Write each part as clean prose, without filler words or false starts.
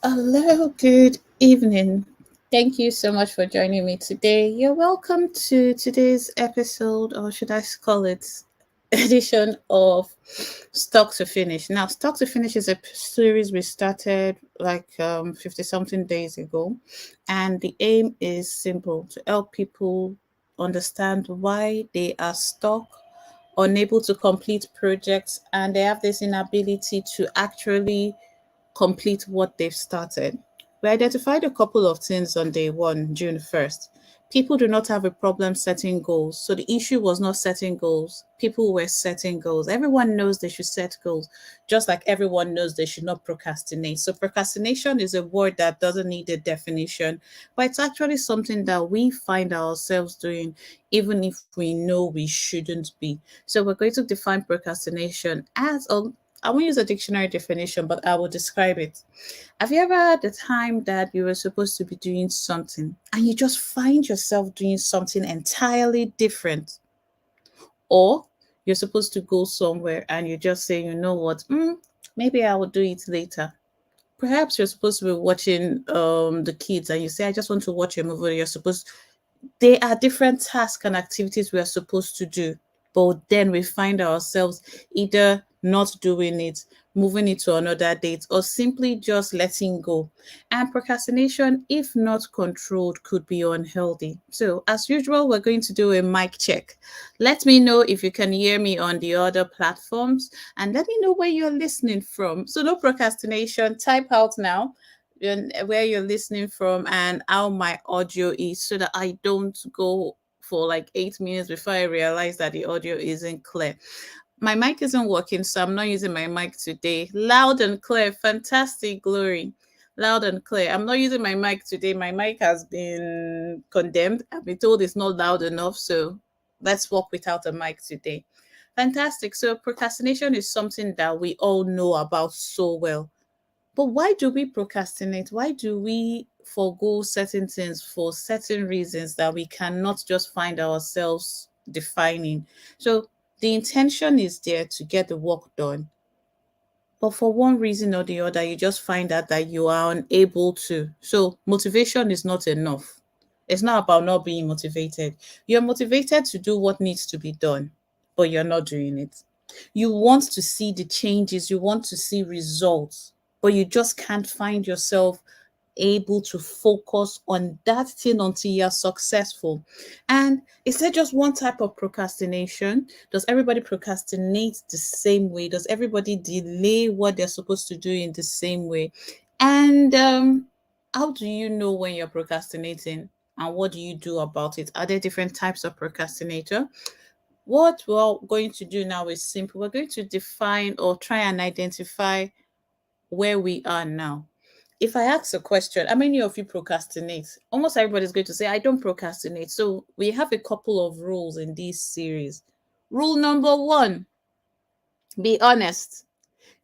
Hello, good evening. Thank you so much for joining me today. You're welcome to today's episode, or should I call it edition of Stock to Finish. Now, Stock to Finish is a series we started like 50 something days ago, and the aim is simple to help people understand why they are stuck, unable to complete projects, and they have this inability to actually complete what they've started. We identified a couple of things on day one, June 1st. People do not have a problem setting goals. So the issue was not setting goals. People were setting goals. Everyone knows they should set goals, just like everyone knows they should not procrastinate. So procrastination is a word that doesn't need a definition, but it's actually something that we find ourselves doing, even if we know we shouldn't be. So we're going to define procrastination as a I won't use a dictionary definition, but I will describe it. Have you ever had the time that you were supposed to be doing something and you just find yourself doing something entirely different? Or you're supposed to go somewhere and you just say, you know what, maybe I will do it later. Perhaps you're supposed to be watching the kids and you say, I just want to watch a movie. You're supposed There are different tasks and activities we are supposed to do, but then we find ourselves either not doing it, moving it to another date, or simply just letting go. And procrastination, if not controlled, could be unhealthy. So, as usual, we're going to do a mic check. Let me know if you can hear me on the other platforms, and let me know where you're listening from. So, no procrastination, type out now where you're listening from and how my audio is so that I don't go for like 8 minutes before I realize that the audio isn't clear. My mic isn't working, so I'm not using my mic today. Loud and clear, fantastic, glory. Loud and clear. I'm not using my mic today. My mic has been condemned. I've been told it's not loud enough, so let's work without a mic today. Fantastic. So procrastination is something that we all know about so well, but why do we procrastinate? Why do we forego certain things for certain reasons that we cannot just find ourselves defining? So the intention is there to get the work done, but for one reason or the other, you just find out that you are unable to. So motivation is not enough. It's not about not being motivated. You're motivated to do what needs to be done, but you're not doing it. You want to see the changes, you want to see results, but you just can't find yourself able to focus on that thing until you're successful. And is there just one type of procrastination? Does everybody procrastinate the same way? Does everybody delay what they're supposed to do in the same way? And how do you know when you're procrastinating? And what do you do about it? Are there different types of procrastinator? What we're going to do now is simple. We're going to define or try and identify where we are now. If I ask a question, how many of you procrastinate? Almost everybody's going to say, I don't procrastinate. So we have a couple of rules in this series. Rule number one, be honest.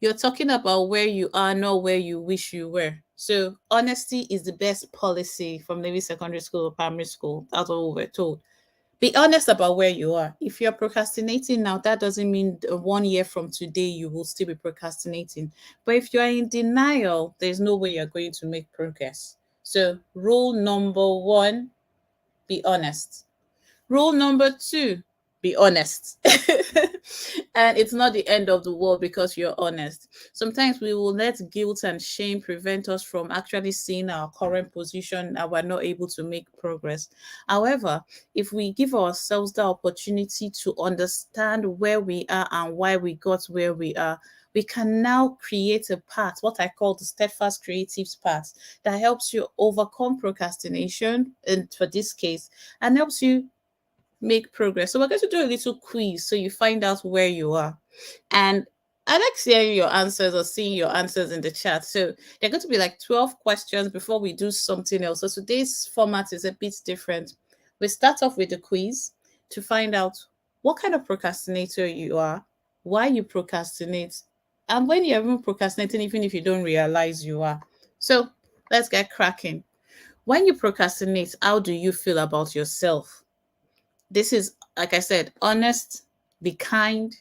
You're talking about where you are, not where you wish you were. So honesty is the best policy from maybe secondary school or primary school. That's what we were told. Be honest about where you are. If you're procrastinating now, that doesn't mean 1 year from today you will still be procrastinating. But if you are in denial, there's no way you're going to make progress. So, rule number one, be honest. Rule number two, be honest. And it's not the end of the world because you're honest. Sometimes we will let guilt and shame prevent us from actually seeing our current position and we're not able to make progress. However, if we give ourselves the opportunity to understand where we are and why we got where we are, we can now create a path, what I call the steadfast creative path, that helps you overcome procrastination, and for this case, and helps you make progress. So we're going to do a little quiz so you find out where you are. And I like seeing your answers or seeing your answers in the chat. So they're going to be like 12 questions before we do something else. So today's format is a bit different. We start off with the quiz to find out what kind of procrastinator you are, why you procrastinate, and when you're even procrastinating, even if you don't realize you are. So let's get cracking. When you procrastinate, how do you feel about yourself? This is, like I said, honest, be kind,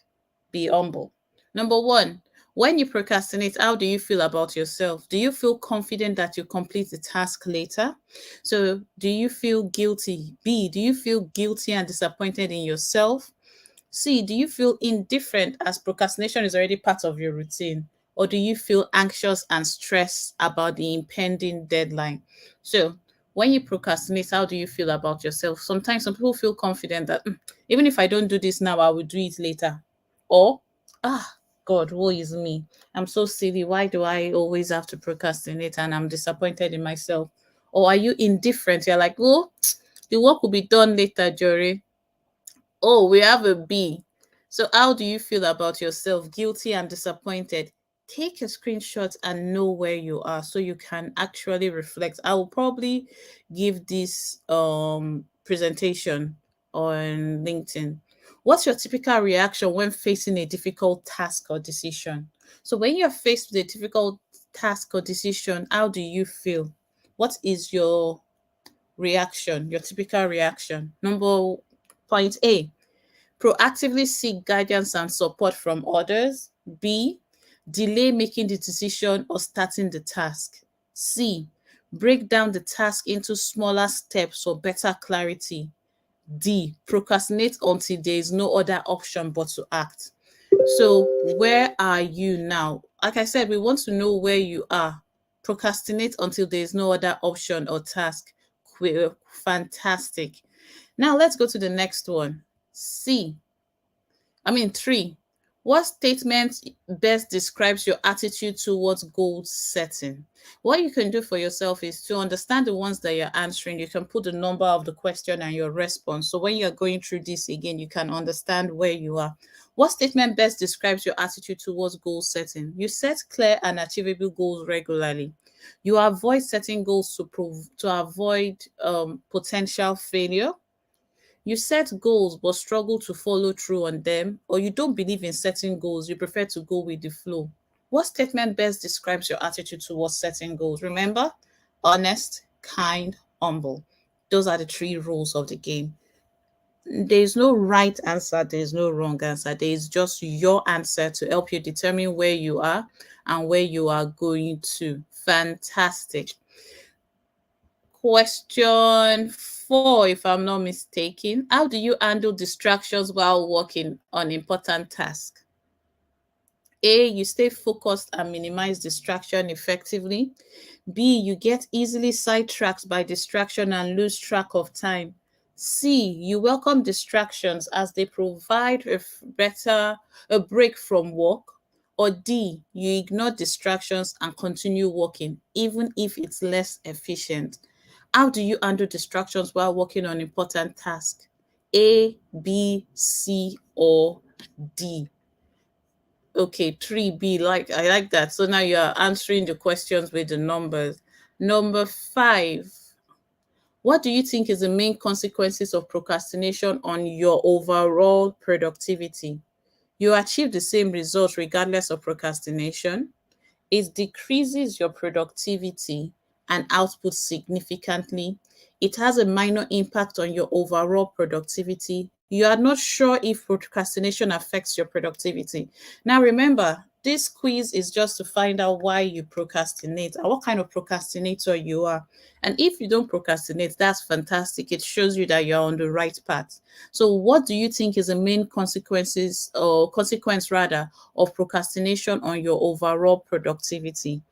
be humble. Number one, When you procrastinate, how do you feel about yourself? Do you feel confident that you complete the task later? So, do you feel guilty? B, do you feel guilty and disappointed in yourself? C, do you feel indifferent as procrastination is already part of your routine? Or do you feel anxious and stressed about the impending deadline? So, when you procrastinate, how do you feel about yourself? Sometimes some people feel confident that even if I don't do this now, I will do it later. Or, ah, God, woe is me. I'm so silly. Why do I always have to procrastinate and I'm disappointed in myself? Or are you indifferent? You're like, oh, the work will be done later, Jory. Oh, we have a B. So, how do you feel about yourself? Guilty and disappointed? Take a screenshot and know where you are so you can actually reflect. I will probably give this presentation on LinkedIn. What's your typical reaction when facing a difficult task or decision? So, when you're faced with a difficult task or decision, how do you feel? What is your reaction, your typical reaction? Number point A, proactively seek guidance and support from others. B, delay making the decision or starting the task. C, break down the task into smaller steps for better clarity. D, procrastinate until there is no other option but to act. So, where are you now? Like I said, we want to know where you are. Procrastinate until there is no other option or task. Fantastic. Now, let's go to the next one. C, three. What statement best describes your attitude towards goal setting? What you can do for yourself is to understand the ones that you're answering. You can put the number of the question and your response. So when you're going through this again, you can understand where you are. What statement best describes your attitude towards goal setting? You set clear and achievable goals regularly. You avoid setting goals to avoid potential failure. You set goals but struggle to follow through on them, or you don't believe in setting goals, you prefer to go with the flow. What statement best describes your attitude towards setting goals? Remember, honest, kind, humble. Those are the three rules of the game. There's no right answer, there's no wrong answer. There is just your answer to help you determine where you are and where you are going to. Fantastic. Question four, if I'm not mistaken. How do you handle distractions while working on important tasks? A, you stay focused and minimize distraction effectively. B, you get easily sidetracked by distraction and lose track of time. C, you welcome distractions as they provide a break from work. Or D, you ignore distractions and continue working, even if it's less efficient. How do you handle distractions while working on important tasks? A, B, C, or D? Okay, 3B, like I like that. So now you are answering the questions with the numbers. Number five, what do you think is the main consequences of procrastination on your overall productivity? You achieve the same results regardless of procrastination. It decreases your productivity and output significantly. It has a minor impact on your overall productivity. You are not sure if procrastination affects your productivity. Now, remember, this quiz is just to find out why you procrastinate and what kind of procrastinator you are. And if you don't procrastinate, that's fantastic. It shows you that you're on the right path. So, what do you think is the main consequences or consequence rather of procrastination on your overall productivity?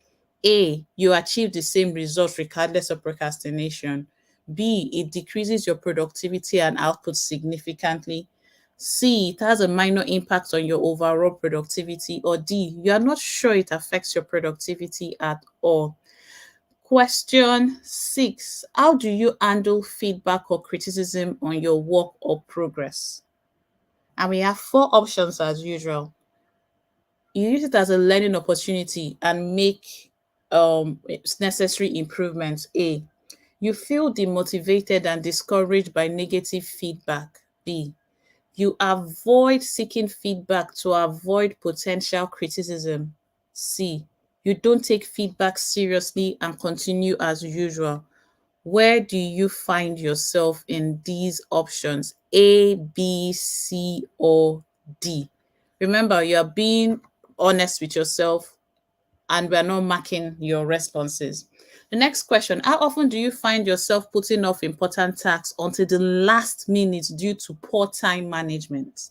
A, you achieve the same results regardless of procrastination. B, it decreases your productivity and output significantly. C, it has a minor impact on your overall productivity. Or D, you are not sure it affects your productivity at all. Question six, how do you handle feedback or criticism on your work or progress? And we have four options as usual. You use it as a learning opportunity and make necessary improvements. A, you feel demotivated and discouraged by negative feedback. B, you avoid seeking feedback to avoid potential criticism. C, you don't take feedback seriously and continue as usual. Where do you find yourself in these options? A, B, C, or D? Remember, you are being honest with yourself, and we're not marking your responses. The next question: how often do you find yourself putting off important tasks until the last minute due to poor time management?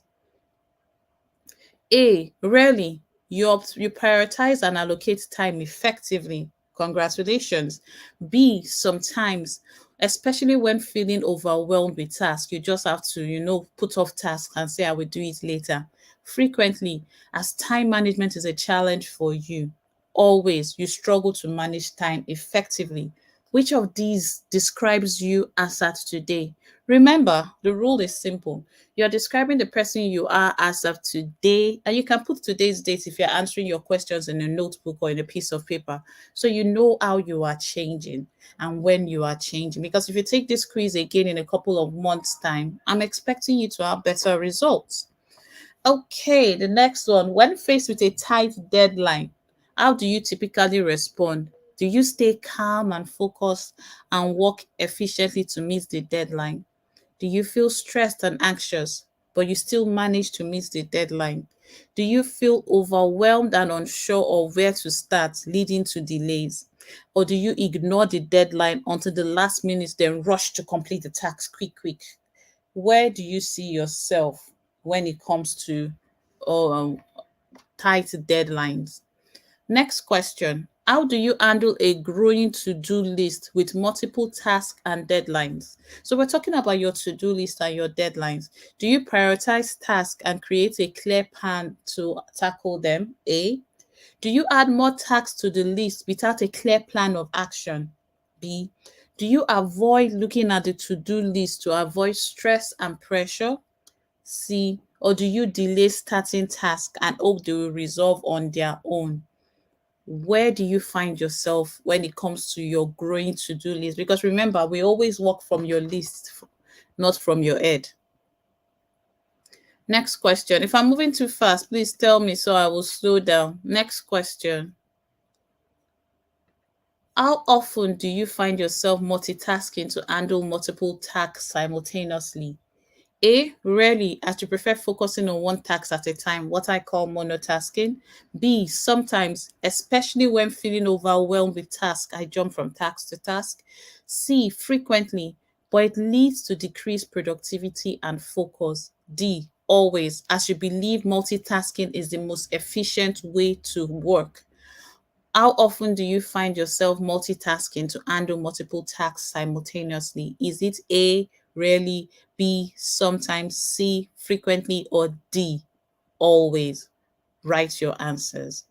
A, rarely. You prioritize and allocate time effectively. Congratulations. B, sometimes, especially when feeling overwhelmed with tasks, you just have to, put off tasks and say, I will do it later. Frequently, as time management is a challenge for you, always you struggle to manage time effectively. Which of these describes you as at today? Remember, the rule is simple. You're describing the person you are as of today, and you can put today's date if you're answering your questions in a notebook or in a piece of paper, so you know how you are changing and when you are changing. Because if you take this quiz again in a couple of months' time, I'm expecting you to have better results. Okay, the next one. When faced with a tight deadline, how do you typically respond? Do you stay calm and focused and work efficiently to meet the deadline? Do you feel stressed and anxious, but you still manage to meet the deadline? Do you feel overwhelmed and unsure of where to start, leading to delays? Or do you ignore the deadline until the last minute, then rush to complete the task quick, quick? Where do you see yourself when it comes to um, tight deadlines? Next question. How do you handle a growing to-do list with multiple tasks and deadlines? So we're talking about your to-do list and your deadlines. Do you prioritize tasks and create a clear plan to tackle them? A. Do you add more tasks to the list without a clear plan of action? B. Do you avoid looking at the to-do list to avoid stress and pressure? C. Or do you delay starting tasks and hope they will resolve on their own? Where do you find yourself when it comes to your growing to-do list? Because remember, we always work from your list, not from your head. Next question. If I'm moving too fast, please tell me so I will slow down. Next question. How often do you find yourself multitasking to handle multiple tasks simultaneously? A, rarely, as you prefer focusing on one task at a time, what I call monotasking. B, sometimes, especially when feeling overwhelmed with tasks, I jump from task to task. C, frequently, but it leads to decreased productivity and focus. D, always, as you believe multitasking is the most efficient way to work. How often do you find yourself multitasking to handle multiple tasks simultaneously? Is it A, rarely, B, sometimes, C, frequently, or D, always? Write your answers.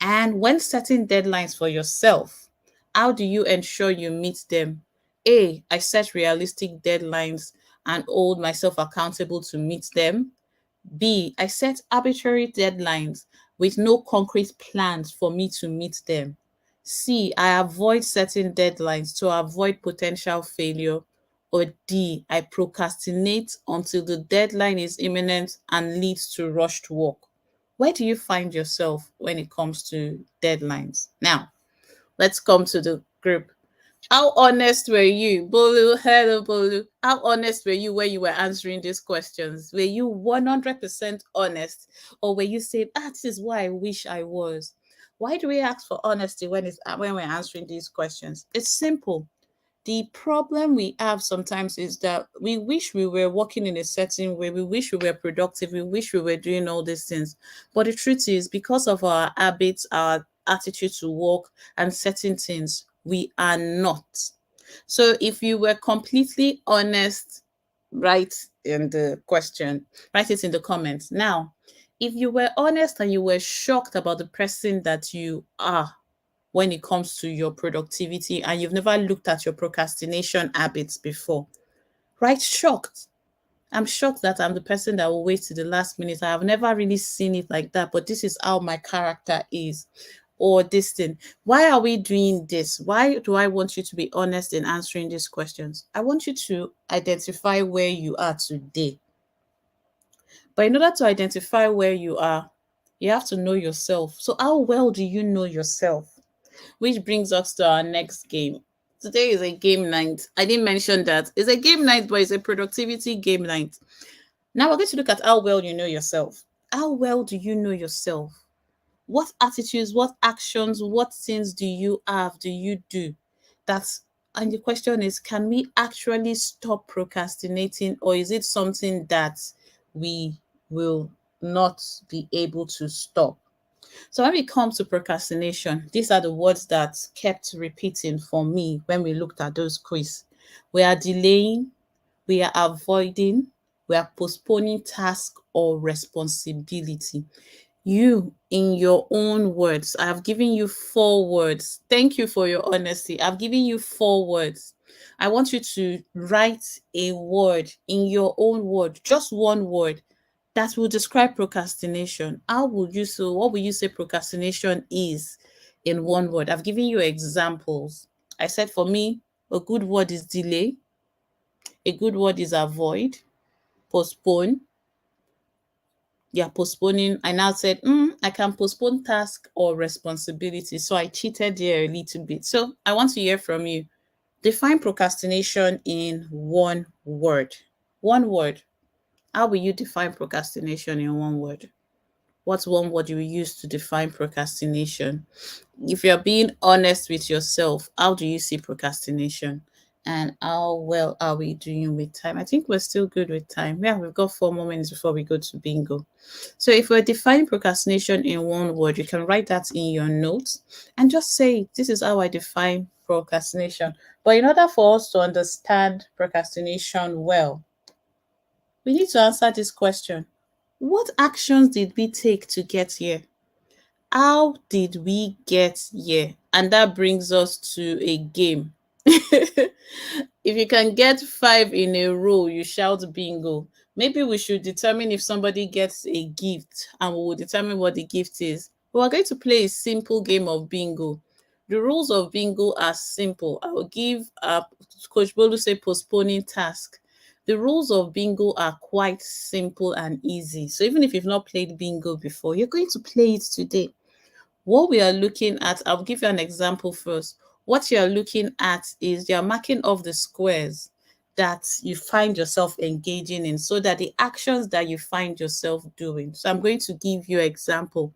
And when setting deadlines for yourself, how do you ensure you meet them? A, I set realistic deadlines and hold myself accountable to meet them. B, I set arbitrary deadlines with no concrete plans for me to meet them. C, I avoid setting deadlines to avoid potential failure. Or D, I procrastinate until the deadline is imminent and leads to rushed work. Where do you find yourself when it comes to deadlines? Now, let's come to the group. How honest were you? Bolu, hello, Bolu. How honest were you when you were answering these questions? Were you 100% honest? Or were you saying, this is why I wish I was? Why do we ask for honesty when we're answering these questions? It's simple. The problem we have sometimes is that we wish we were working in a certain way. We wish we were productive. We wish we were doing all these things. But the truth is, because of our habits, our attitude to work, and certain things, we are not. So if you were completely honest, write in the question, write it in the comments. Now, if you were honest and you were shocked about the person that you are, when it comes to your productivity and you've never looked at your procrastination habits before, right? Shocked. I'm shocked that I'm the person that will wait to the last minute. I have never really seen it like that, but this is how my character is. Or this thing. Why are we doing this? Why do I want you to be honest in answering these questions? I want you to identify where you are today. But in order to identify where you are, you have to know yourself. So, how well do you know yourself? Which brings us to our next game. Today is a game night. I didn't mention that. It's a game night, but it's a productivity game night. Now we're going to look at how well you know yourself. How well do you know yourself? What attitudes, what actions, what things do you have, do you do? That's and the question is, can we actually stop procrastinating, or is it something that we will not be able to stop? So when it comes to procrastination, these are the words that kept repeating for me when we looked at those quiz. We are delaying, we are avoiding, we are postponing task or responsibility. You, in your own words, I have given you 4 words. Thank you for your honesty. I've given you 4 words. I want you to write a word in your own word, just one word that will describe procrastination. How would you so what would you say procrastination is in one word? I've given you examples. I said for me, a good word is delay, a good word is avoid, postpone. Yeah, postponing. I now said, I can postpone task or responsibility. So I cheated here a little bit. So I want to hear from you. Define procrastination in one word. One word. How will you define procrastination in one word? What's one word you will use to define procrastination? If you're being honest with yourself, how do you see procrastination? And how well are we doing with time? I think we're still good with time. Yeah, we've got 4 more minutes before we go to bingo. So if we're defining procrastination in one word, you can write that in your notes and just say, this is how I define procrastination. But in order for us to understand procrastination well, we need to answer this question. What actions did we take to get here? How did we get here? And that brings us to a game. If you can get 5 in a row, you shout bingo. Maybe we should determine if somebody gets a gift and we will determine what the gift is. We are going to play a simple game of bingo. The rules of bingo are simple. I will give Coach Bolu say postponing task. The rules of bingo are quite simple and easy. So even if you've not played bingo before, you're going to play it today. What we are looking at, I'll give you an example first. What you're looking at is you're marking off the squares that you find yourself engaging in so that the actions that you find yourself doing. So I'm going to give you an example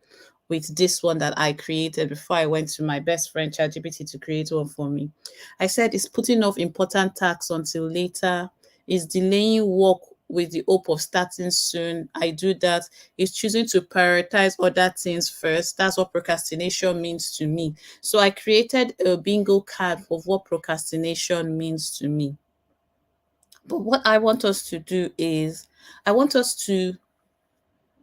with this one that I created before I went to my best friend ChatGPT to create one for me. I said it's putting off important tasks until later, is delaying work with the hope of starting soon. I do that. Is choosing to prioritize other things first. That's what procrastination means to me. So I created a bingo card of what procrastination means to me. But what I want us to do is, I want us to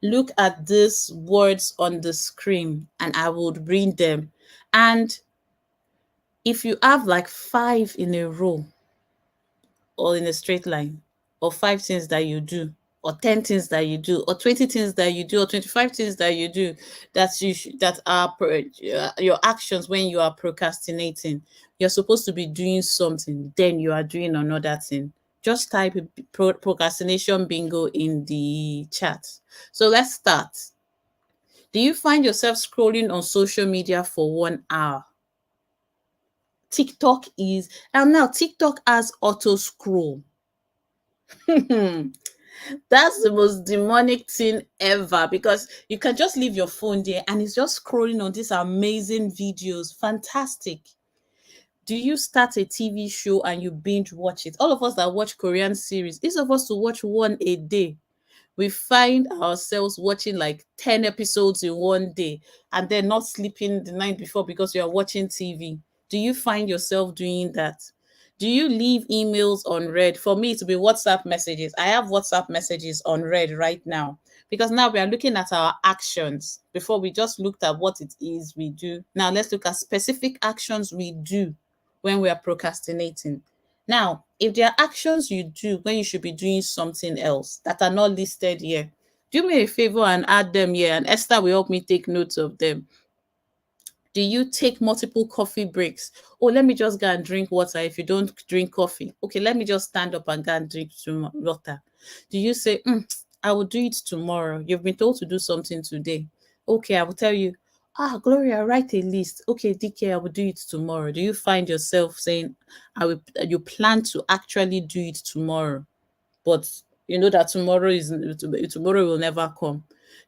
look at these words on the screen and I would read them. And if you have like 5 in a row, or in a straight line, or 5 things that you do, or 10 things that you do, or 20 things that you do, or 25 things that you do, that are your actions when you are procrastinating. You're supposed to be doing something, then you are doing another thing. Just type procrastination bingo in the chat. So let's start. Do you find yourself scrolling on social media for 1 hour? TikTok is, and now TikTok has auto scroll. That's the most demonic thing ever, because you can just leave your phone there and it's just scrolling on these amazing videos. Fantastic. Do you start a TV show and you binge watch it? All of us that watch Korean series, each of us to watch one a day. We find ourselves watching like 10 episodes in one day and then not sleeping the night before because you are watching TV. Do you find yourself doing that? Do you leave emails on read? For me, to be WhatsApp messages. I have WhatsApp messages on read right now because now we are looking at our actions. Before we just looked at what it is we do. Now let's look at specific actions we do when we are procrastinating. Now, if there are actions you do when you should be doing something else that are not listed here, do me a favor and add them here, and Esther will help me take notes of them. Do you take multiple coffee breaks? Oh, let me just go and drink water if you don't drink coffee. Okay, let me just stand up and go and drink some water. Do you say, I will do it tomorrow? You've been told to do something today. Okay, I will tell you, Gloria, write a list. Okay, DK, I will do it tomorrow. Do you find yourself saying, you plan to actually do it tomorrow, but you know that tomorrow will never come?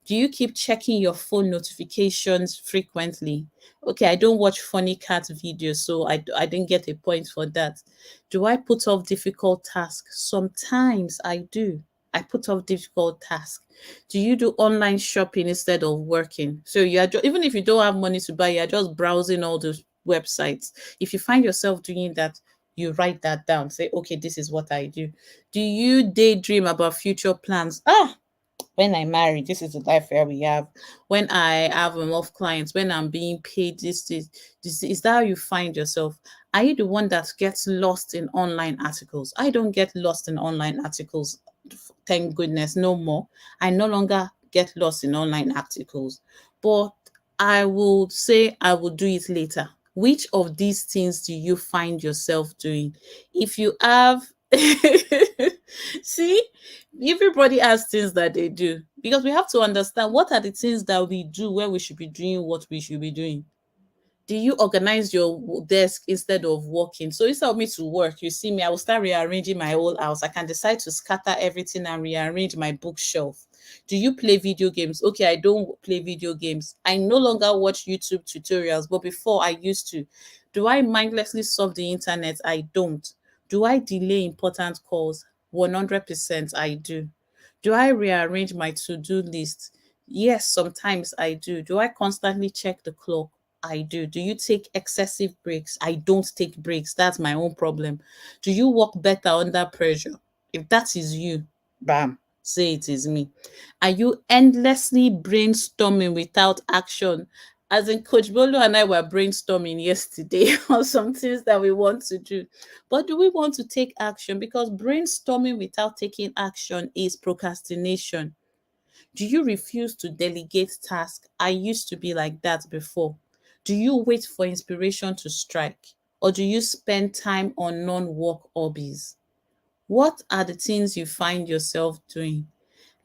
Do you keep checking your phone notifications frequently? Okay, I don't watch funny cat videos, so I didn't get a point for that. Do I put off difficult tasks? Sometimes I do. I put off difficult tasks. Do you do online shopping instead of working? So you are even if you don't have money to buy, you're just browsing all those websites. If you find yourself doing that, you write that down. Say, okay, this is what I do. Do you daydream about future plans? When I marry, this is the life where we have. When I have enough clients, when I'm being paid, this is that how you find yourself? Are you the one that gets lost in online articles? I don't get lost in online articles. Thank goodness, no more. I no longer get lost in online articles. But I will say I will do it later. Which of these things do you find yourself doing? If you have see, everybody has things that they do because we have to understand what are the things that we do when we should be doing what we should be doing. Do you organize your desk instead of working? So instead of me to work, you see me, I will start rearranging my whole house. I can decide to scatter everything and rearrange my bookshelf. Do you play video games? Okay, I don't play video games. I no longer watch YouTube tutorials, but before I used to. Do I mindlessly surf the internet? I don't. Do I delay important calls? 100% I do. Do I rearrange my to-do list? Yes, sometimes I do. Do I constantly check the clock? I do. Do you take excessive breaks? I don't take breaks. That's my own problem. Do you work better under pressure? If that is you, bam, say it is me. Are you endlessly brainstorming without action? As in, Coach Bolo and I were brainstorming yesterday on some things that we want to do. But do we want to take action? Because brainstorming without taking action is procrastination. Do you refuse to delegate tasks? I used to be like that before. Do you wait for inspiration to strike? Or do you spend time on non work hobbies? What are the things you find yourself doing?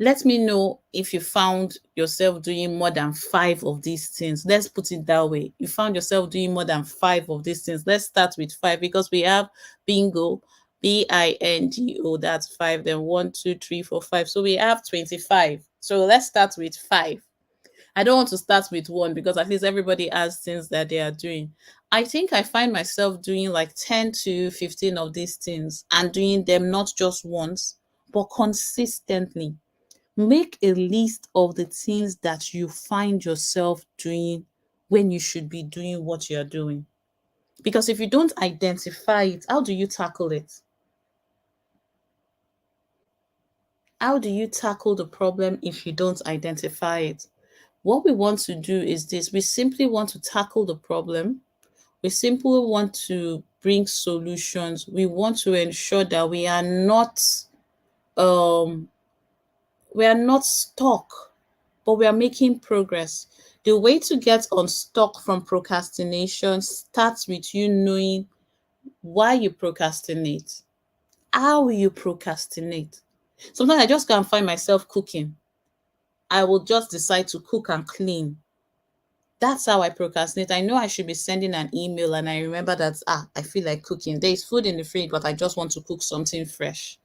Let me know if you found yourself doing more than five of these things. Let's put it that way. You found yourself doing more than five of these things. Let's start with five because we have bingo, bingo, that's five. Then one, two, three, four, five. So we have 25. So let's start with five. I don't want to start with one because at least everybody has things that they are doing. I think I find myself doing like 10 to 15 of these things and doing them not just once, but consistently. Make a list of the things that you find yourself doing when you should be doing what you're doing. Because if you don't identify it, how do you tackle it? How do you tackle the problem if you don't identify it? What we want to do is this: we simply want to tackle the problem, we simply want to bring solutions, we want to ensure that um we are not stuck, but we are making progress. The way to get unstuck from procrastination starts with you knowing why you procrastinate, how you procrastinate. Sometimes I just can't find myself cooking. I will just decide to cook and clean. That's how I procrastinate. I know I should be sending an email and I remember that I feel like cooking. There is food in the fridge, but I just want to cook something fresh.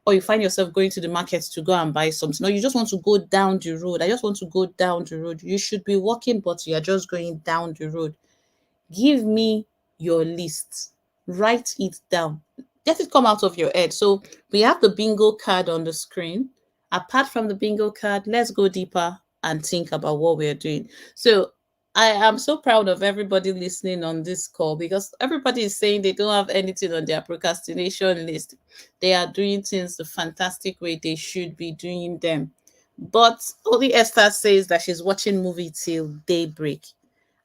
Or you find yourself going to the market to go and buy something. Or you just want to go down the road. I just want to go down the road. You should be walking, but you are just going down the road. Give me your list. Write it down. Let it come out of your head. So we have the bingo card on the screen. Apart from the bingo card, let's go deeper and think about what we're doing. So I am so proud of everybody listening on this call because everybody is saying they don't have anything on their procrastination list. They are doing things the fantastic way they should be doing them. But only Esther says that she's watching movie till daybreak.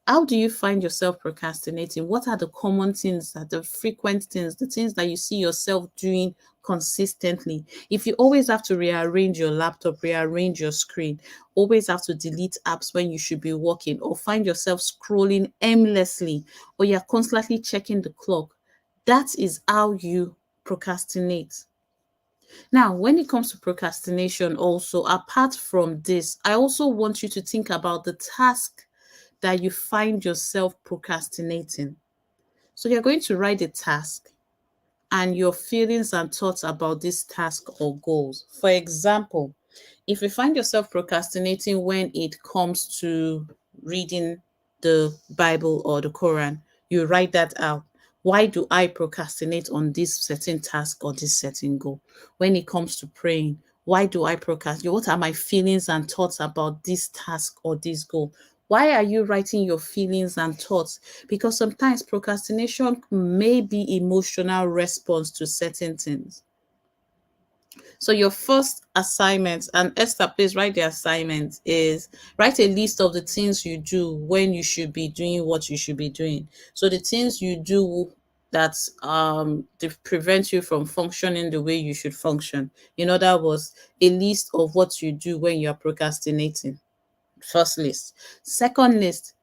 How do you find yourself procrastinating? What are the common things, that the frequent things, the things that you see yourself doing consistently? If you always have to rearrange your laptop, rearrange your screen, always have to delete apps when you should be working, or find yourself scrolling aimlessly, or you're constantly checking the clock, that is how you procrastinate. Now, when it comes to procrastination, also, apart from this, I also want you to think about the task that you find yourself procrastinating. So you're going to write a task and your feelings and thoughts about this task or goals. For example, If you find yourself procrastinating when it comes to reading the Bible or the Quran, you write that out. Why do I procrastinate on this certain task or this certain goal? When it comes to praying, why do I procrastinate? What are my feelings and thoughts about this task or this goal? Why are you writing your feelings and thoughts? Because sometimes procrastination may be emotional response to certain things. So your first assignment, and Esther, please write the assignment, is write a list of the things you do when you should be doing what you should be doing. So the things you do that prevent you from functioning the way you should function. In other words, a list of what you do when you're procrastinating. First list. Second list,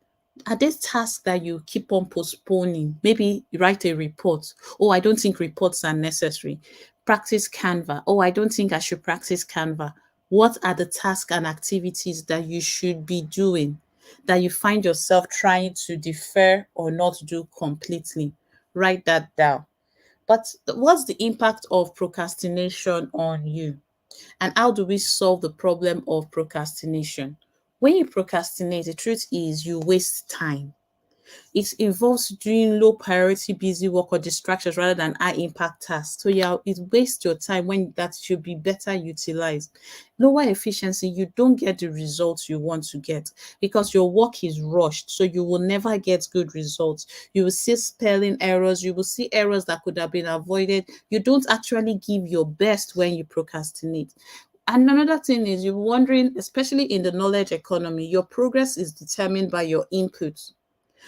are there tasks that you keep on postponing? Maybe you write a report. Oh, I don't think reports are necessary. Practice Canva. Oh, I don't think I should practice Canva. What are the tasks and activities that you should be doing that you find yourself trying to defer or not do completely? Write that down. But what's the impact of procrastination on you? And how do we solve the problem of procrastination? When you procrastinate, the truth is you waste time. It involves doing low priority busy work or distractions rather than high impact tasks. So yeah, it wastes your time when that should be better utilized. Lower efficiency, you don't get the results you want to get because your work is rushed. So you will never get good results. You will see spelling errors, you will see errors that could have been avoided. You don't actually give your best when you procrastinate. And another thing is you're wondering, especially in the knowledge economy, your progress is determined by your input.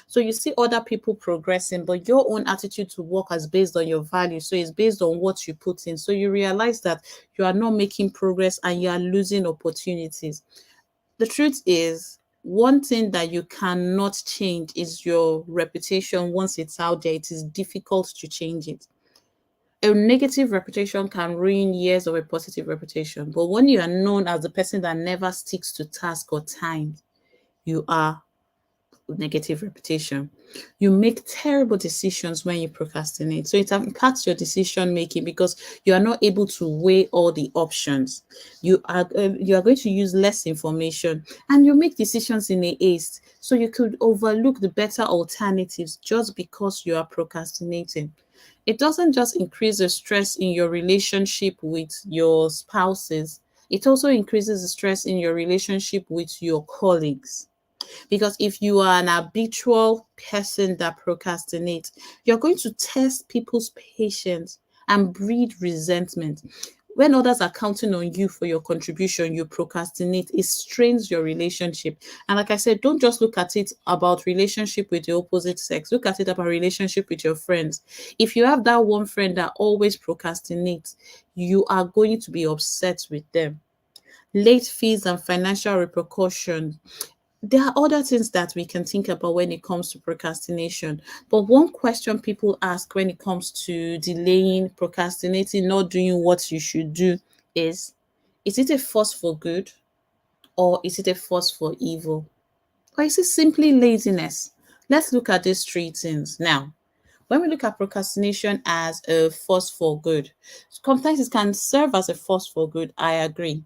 So you see other people progressing, but your own attitude to work is based on your value. So it's based on what you put in. So you realize that you are not making progress and you are losing opportunities. The truth is, one thing that you cannot change is your reputation. Once it's out there, it is difficult to change it. A negative reputation can ruin years of a positive reputation. But when you are known as the person that never sticks to task or time, you are negative reputation. You make terrible decisions when you procrastinate. So it impacts your decision making because you are not able to weigh all the options. You are going to use less information and you make decisions in a haste. So you could overlook the better alternatives just because you are procrastinating. It doesn't just increase the stress in your relationship with your spouses. It also increases the stress in your relationship with your colleagues. Because if you are an habitual person that procrastinates, you're going to test people's patience and breed resentment. When others are counting on you for your contribution, you procrastinate, it strains your relationship. And like I said, don't just look at it about relationship with the opposite sex. Look at it about relationship with your friends. If you have that one friend that always procrastinates, you are going to be upset with them. Late fees and financial repercussions, there are other things that we can think about when it comes to procrastination. But one question people ask when it comes to delaying, procrastinating, not doing what you should do is it a force for good or is it a force for evil? Or is it simply laziness? Let's look at these three things. Now, when we look at procrastination as a force for good, sometimes it can serve as a force for good. I agree.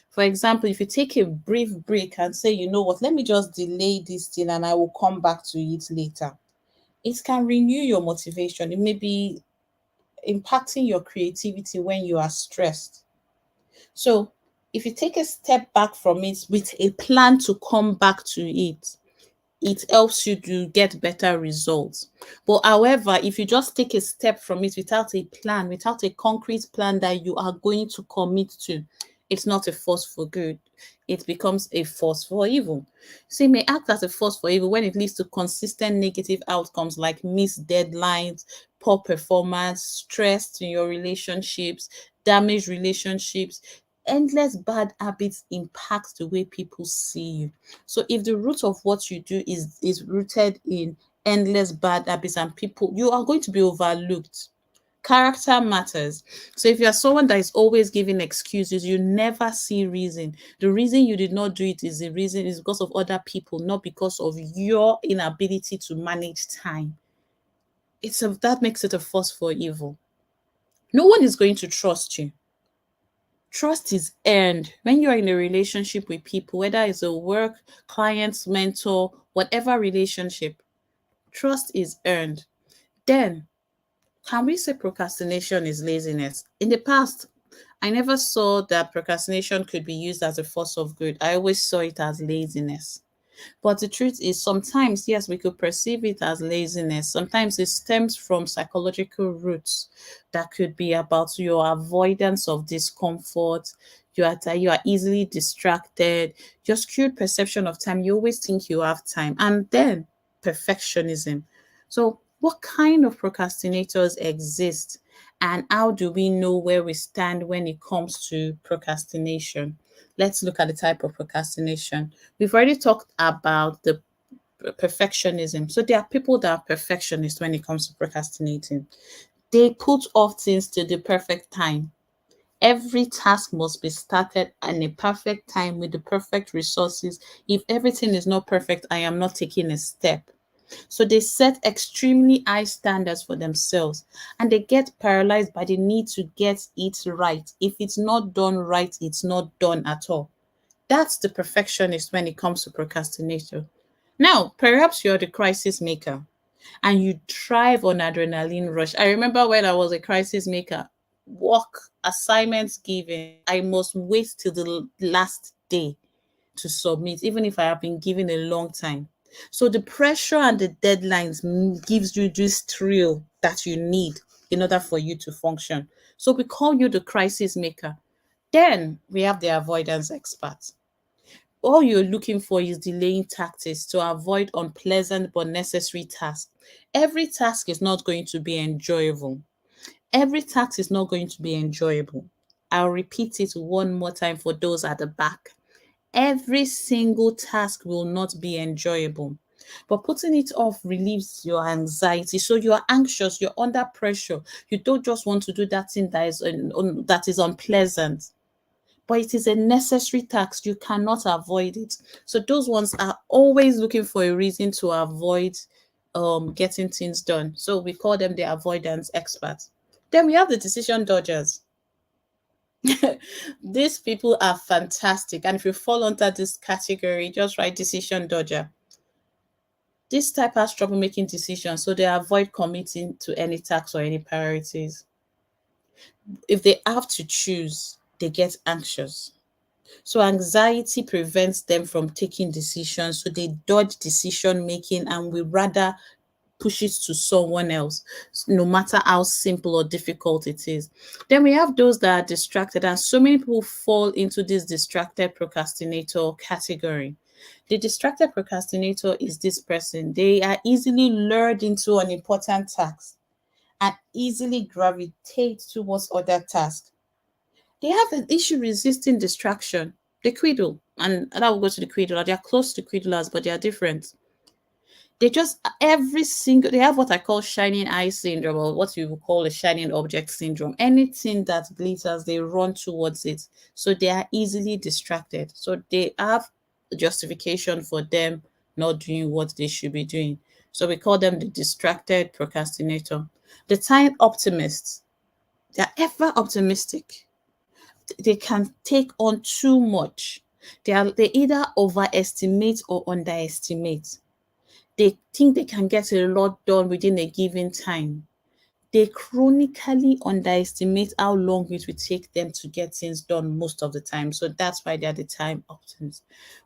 For example, if you take a brief break and say, you know what, let me just delay this thing and I will come back to it later, it can renew your motivation. It may be impacting your creativity when you are stressed. So, if you take a step back from it with a plan to come back to it helps you to get better results. But however, if you just take a step from it without a plan, without a concrete plan that you are going to commit to, it's not a force for good. It becomes a force for evil. So it may act as a force for evil when it leads to consistent negative outcomes like missed deadlines, poor performance, stress in your relationships, damaged relationships. Endless bad habits impact the way people see you. So if the root of what you do is rooted in endless bad habits and people, you are going to be overlooked. Character matters. So if you are someone that is always giving excuses, you never see reason. The reason you did not do it is the reason is because of other people, not because of your inability to manage time. That makes it a force for evil. No one is going to trust you. Trust is earned when you're in a relationship with people, whether it's a work, client, mentor, whatever relationship. Trust is earned. Then, can we say procrastination is laziness? In the past, I never saw that procrastination could be used as a force of good. I always saw it as laziness. But the truth is, sometimes, yes, we could perceive it as laziness. Sometimes it stems from psychological roots that could be about your avoidance of discomfort. You are easily distracted, your skewed perception of time. You always think you have time. And then perfectionism. So, what kind of procrastinators exist? And how do we know where we stand when it comes to procrastination? Let's look at the type of procrastination. We've already talked about the perfectionism. So there are people that are perfectionists when it comes to procrastinating. They put off things to the perfect time. Every task must be started in a perfect time with the perfect resources. If everything is not perfect, I am not taking a step. So they set extremely high standards for themselves and they get paralyzed by the need to get it right. If it's not done right, it's not done at all. That's the perfectionist when it comes to procrastination. Now, perhaps you're the crisis maker and you thrive on adrenaline rush. I remember when I was a crisis maker, work, assignments given, I must wait till the last day to submit, even if I have been given a long time. So the pressure and the deadlines gives you this thrill that you need in order for you to function. So we call you the crisis maker. Then we have the avoidance expert. All you're looking for is delaying tactics to avoid unpleasant but necessary tasks. Every task is not going to be enjoyable. Every task is not going to be enjoyable. I'll repeat it one more time for those at the back. Every single task will not be enjoyable. But putting it off relieves your anxiety. So you are anxious, you're under pressure. You don't just want to do that thing that is unpleasant, but it is a necessary task. You cannot avoid it. So those ones are always looking for a reason to avoid getting things done. So we call them the avoidance experts. Then we have the decision dodgers. These people are fantastic. And if you fall under this category, just write decision dodger. This type has trouble making decisions, so they avoid committing to any tasks or any priorities. If they have to choose, they get anxious. So anxiety prevents them from taking decisions. So they dodge decision making and will rather push it to someone else, no matter how simple or difficult it is. Then we have those that are distracted, and so many people fall into this distracted procrastinator category. The distracted procrastinator is this person. They are easily lured into an important task and easily gravitate towards other tasks. They have an issue resisting distraction. They quiddle, and that will go to the quiddler. They are close to quiddlers, but they are different. They just they have what I call shining eye syndrome, or what you would call a shining object syndrome. Anything that glitters, they run towards it. So they are easily distracted. So they have a justification for them not doing what they should be doing. So we call them the distracted procrastinator. The time optimists, they're ever optimistic. They can take on too much. They either overestimate or underestimate. They think they can get a lot done within a given time. They chronically underestimate how long it will take them to get things done most of the time. So that's why they're the time optimists.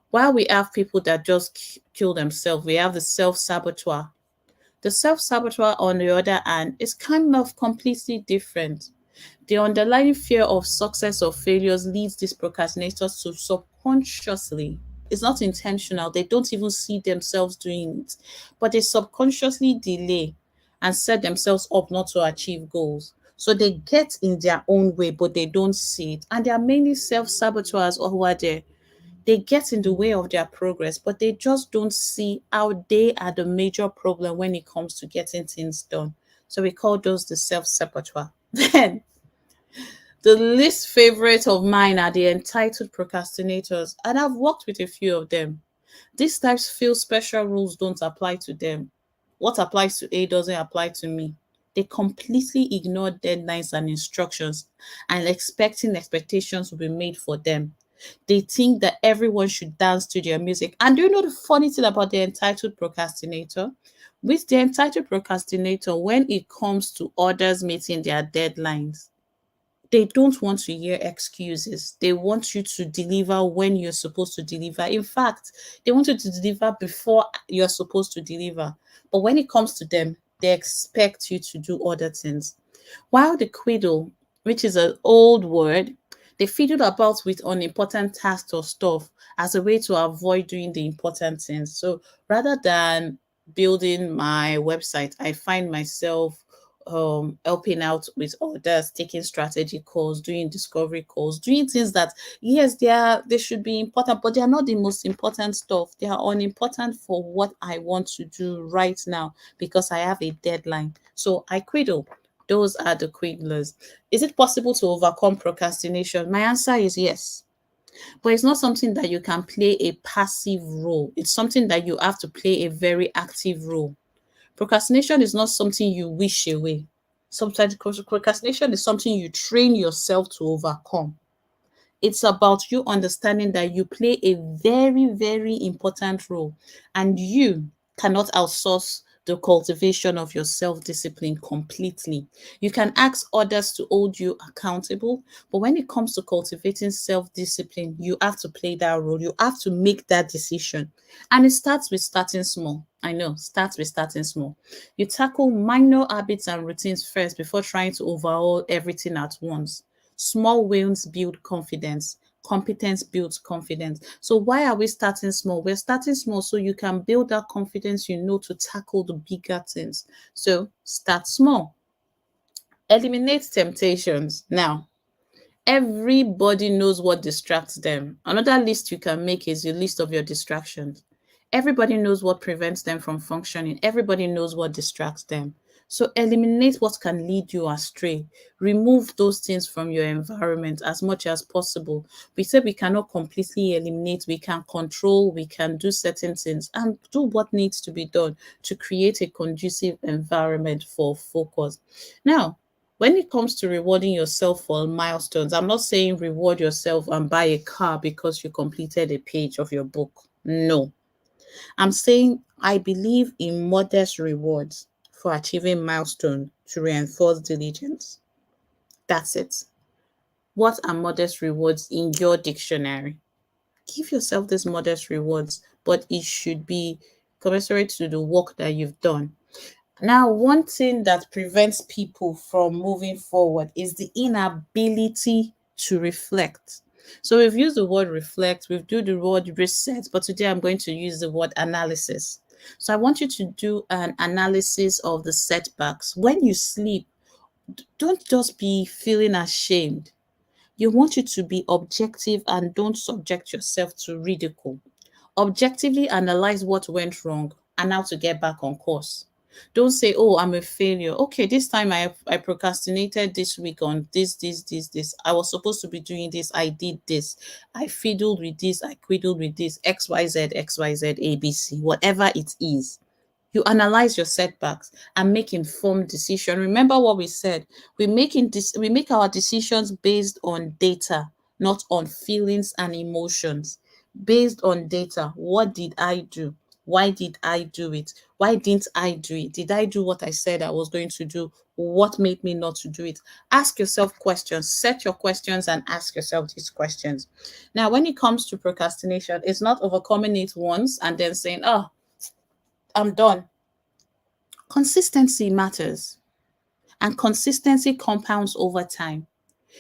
While we have people that just kill themselves, we have the self-saboteur. The self-saboteur, on the other hand, is kind of completely different. The underlying fear of success or failures leads these procrastinators to subconsciously, it's not intentional, they don't even see themselves doing it, but they subconsciously delay and set themselves up not to achieve goals. So they get in their own way, but they don't see it. And there are many self saboteurs who are there. They get in the way of their progress, but they just don't see how they are the major problem when it comes to getting things done. So we call those the self saboteur. Then the least favorite of mine are the entitled procrastinators, and I've worked with a few of them. These types feel special rules don't apply to them. What applies to A doesn't apply to me. They completely ignore deadlines and instructions and expecting expectations will be made for them. They think that everyone should dance to their music. And do you know the funny thing about the entitled procrastinator? With the entitled procrastinator, when it comes to others meeting their deadlines, they don't want to hear excuses. They want you to deliver when you're supposed to deliver. In fact, they want you to deliver before you're supposed to deliver. But when it comes to them, they expect you to do other things. While the quiddle, which is an old word, they fiddle about with unimportant tasks or stuff as a way to avoid doing the important things. So rather than building my website, I find myself helping out with others, taking strategy calls, doing discovery calls, doing things that yes, they should be important, but they are not the most important stuff. They are unimportant for what I want to do right now because I have a deadline. So I quiddle. Those are the quiddlers. Is it possible to overcome procrastination? My answer is yes. But it's not something that you can play a passive role. It's something that you have to play a very active role. Procrastination is not something you wish away. Sometimes procrastination is something you train yourself to overcome. It's about you understanding that you play a very, very important role and you cannot outsource the cultivation of your self discipline completely. You can ask others to hold you accountable, but when it comes to cultivating self discipline, you have to play that role. You have to make that decision. And it starts with starting small. I know, starts with starting small. You tackle minor habits and routines first before trying to overhaul everything at once. Small wins build confidence. Competence builds confidence. So why are we starting small? We're starting small so you can build that confidence to tackle the bigger things. So start small. Eliminate temptations. Now, everybody knows what distracts them. Another list you can make is your list of your distractions. Everybody knows what prevents them from functioning. Everybody knows what distracts them. So eliminate what can lead you astray. Remove those things from your environment as much as possible. We said we cannot completely eliminate, we can control, we can do certain things and do what needs to be done to create a conducive environment for focus. Now, when it comes to rewarding yourself for milestones, I'm not saying reward yourself and buy a car because you completed a page of your book. No. I'm saying I believe in modest rewards for achieving milestone to reinforce diligence. That's it. What are modest rewards in your dictionary? Give yourself these modest rewards, but it should be commensurate to the work that you've done. Now, one thing that prevents people from moving forward is the inability to reflect. So we've used the word reflect, we've used the word reset, but today I'm going to use the word analysis. So I want you to do an analysis of the setbacks. When you sleep, don't just be feeling ashamed. You want you to be objective and don't subject yourself to ridicule. Objectively analyze what went wrong and how to get back on course. Don't say, oh, I'm a failure. Okay, this time I procrastinated this week on this. I was supposed to be doing this. I did this. I fiddled with this. I quiddled with this. XYZ, XYZ, ABC, whatever it is. You analyze your setbacks and make informed decision. Remember what we said. We make our decisions based on data, not on feelings and emotions. Based on data, what did I do? Why did I do it? Why didn't I do it? Did I do what I said I was going to do? What made me not to do it? Ask yourself questions. Set your questions and ask yourself these questions. Now, when it comes to procrastination, it's not overcoming it once and then saying, oh, I'm done. Consistency matters, and consistency compounds over time.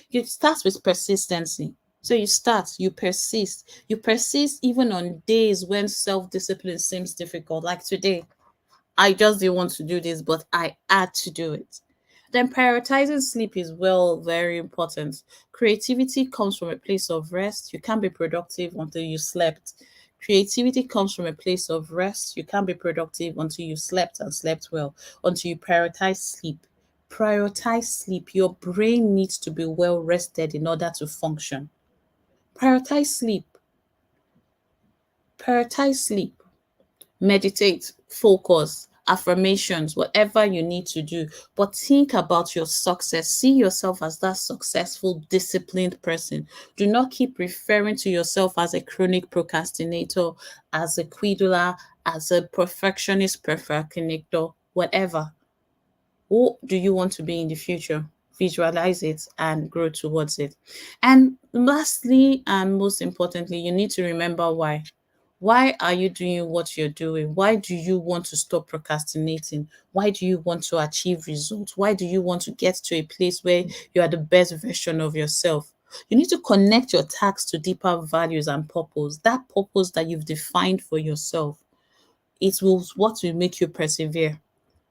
You start with persistency. So you persist even on days when self discipline seems difficult, like today. I just didn't want to do this, but I had to do it. Then prioritizing sleep is very important. Creativity comes from a place of rest. You can't be productive until you slept. Creativity comes from a place of rest. You can't be productive until you slept and slept well, until you prioritize sleep. Prioritize sleep. Your brain needs to be well rested in order to function. Prioritize sleep. Prioritize sleep. Meditate, focus, affirmations, whatever you need to do. But think about your success. See yourself as that successful, disciplined person. Do not keep referring to yourself as a chronic procrastinator, as a quiddler, as a perfectionist procrastinator, whatever. Who do you want to be in the future? Visualize it and grow towards it. And lastly, and most importantly, you need to remember why. Why are you doing what you're doing? Why do you want to stop procrastinating? Why do you want to achieve results? Why do you want to get to a place where you are the best version of yourself? You need to connect your tasks to deeper values and purpose. That purpose that you've defined for yourself. It will what will make you persevere.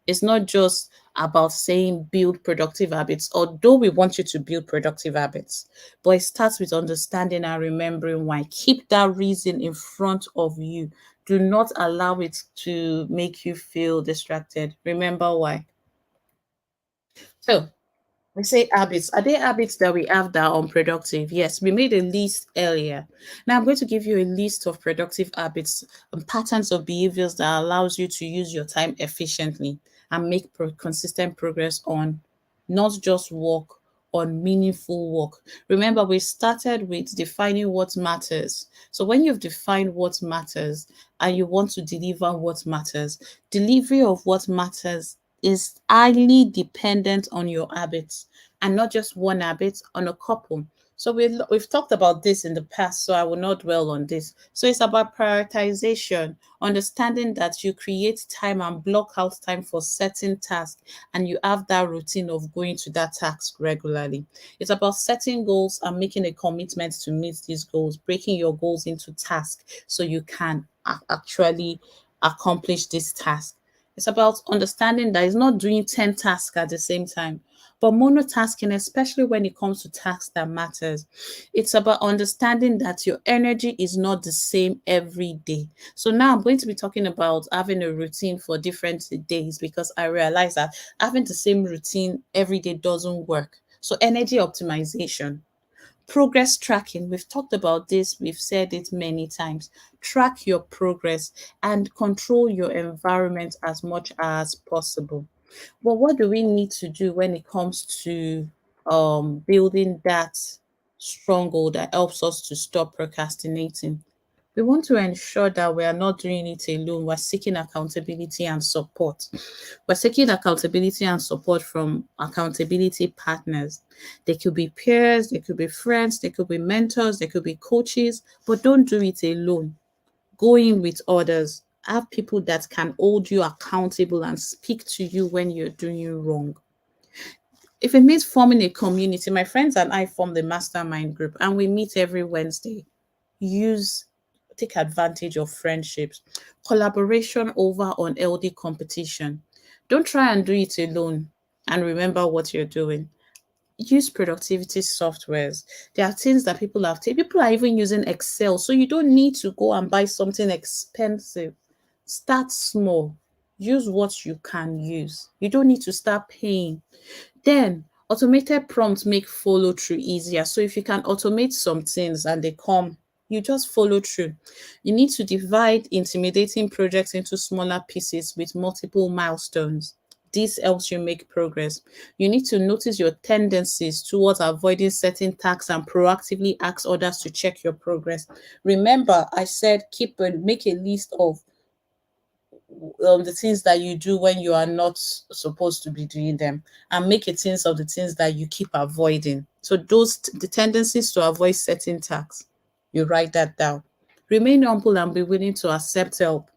It's not just about saying build productive habits, although we want you to build productive habits, but it starts with understanding and remembering why. Keep that reason in front of you. Do not allow it to make you feel distracted. Remember why. So, we say habits. Are there habits that we have that are unproductive? Yes, we made a list earlier. Now I'm going to give you a list of productive habits and patterns of behaviors that allows you to use your time efficiently and make consistent progress on not just work, on meaningful work. Remember, we started with defining what matters. So when you've defined what matters and you want to deliver what matters, delivery of what matters is highly dependent on your habits, and not just one habit, on a couple. So we've talked about this in the past, so I will not dwell on this. So it's about prioritization, understanding that you create time and block out time for certain tasks, and you have that routine of going to that task regularly. It's about setting goals and making a commitment to meet these goals, breaking your goals into tasks so you can actually accomplish this task. It's about understanding that it's not doing 10 tasks at the same time, but monotasking, especially when it comes to tasks that matters. It's about understanding that your energy is not the same every day. So now I'm going to be talking about having a routine for different days, because I realize that having the same routine every day doesn't work. So energy optimization. Progress tracking, we've talked about this, we've said it many times. Track your progress and control your environment as much as possible. But what do we need to do when it comes to building that stronghold that helps us to stop procrastinating? We want to ensure that we are not doing it alone. We're seeking accountability and support. We're seeking accountability and support from accountability partners. They could be peers, they could be friends, they could be mentors, they could be coaches, but don't do it alone. Go in with others. Have people that can hold you accountable and speak to you when you're doing wrong. If it means forming a community, my friends and I form the mastermind group and we meet every Wednesday. Use Take advantage of friendships, collaboration over unhealthy competition. Don't try and do it alone, and remember what you're doing. Use productivity softwares. There are things that people are even using Excel, so you don't need to go and buy something expensive. Start small. Use what you can use. You don't need to start paying. Then automated prompts make follow through easier. So if you can automate some things and they come, you just follow through. You need to divide intimidating projects into smaller pieces with multiple milestones. This helps you make progress. You need to notice your tendencies towards avoiding certain tasks and proactively ask others to check your progress. Remember, I said make a list of the things that you do when you are not supposed to be doing them, and make a things of the things that you keep avoiding. So the tendencies to avoid certain tasks, you write that down. Remain humble and be willing to accept help.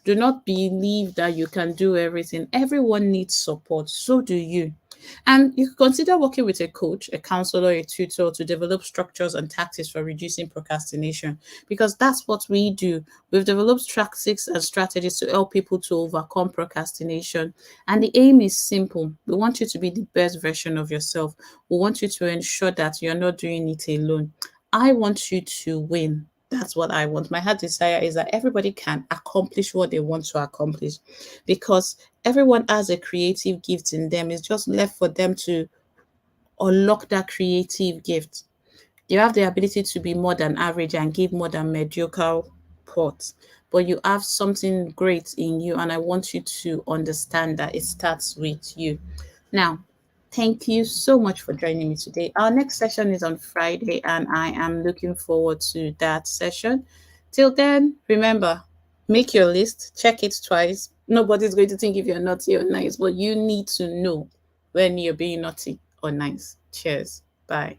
Do not believe that you can do everything. Everyone needs support. So do you. And you could consider working with a coach, a counselor, a tutor to develop structures and tactics for reducing procrastination, because that's what we do. We've developed tactics and strategies to help people to overcome procrastination. And the aim is simple. We want you to be the best version of yourself. We want you to ensure that you're not doing it alone. I want you to win. That's what I want. My heart desire is that everybody can accomplish what they want to accomplish, because everyone has a creative gift in them. It's just left for them to unlock that creative gift. You have the ability to be more than average and give more than mediocre. pot, but you have something great in you, and I want you to understand that it starts with you. Now, thank you so much for joining me today. Our next session is on Friday, and I am looking forward to that session. Till then, remember, make your list, check it twice. Nobody's going to think if you're naughty or nice, but you need to know when you're being naughty or nice. Cheers. Bye.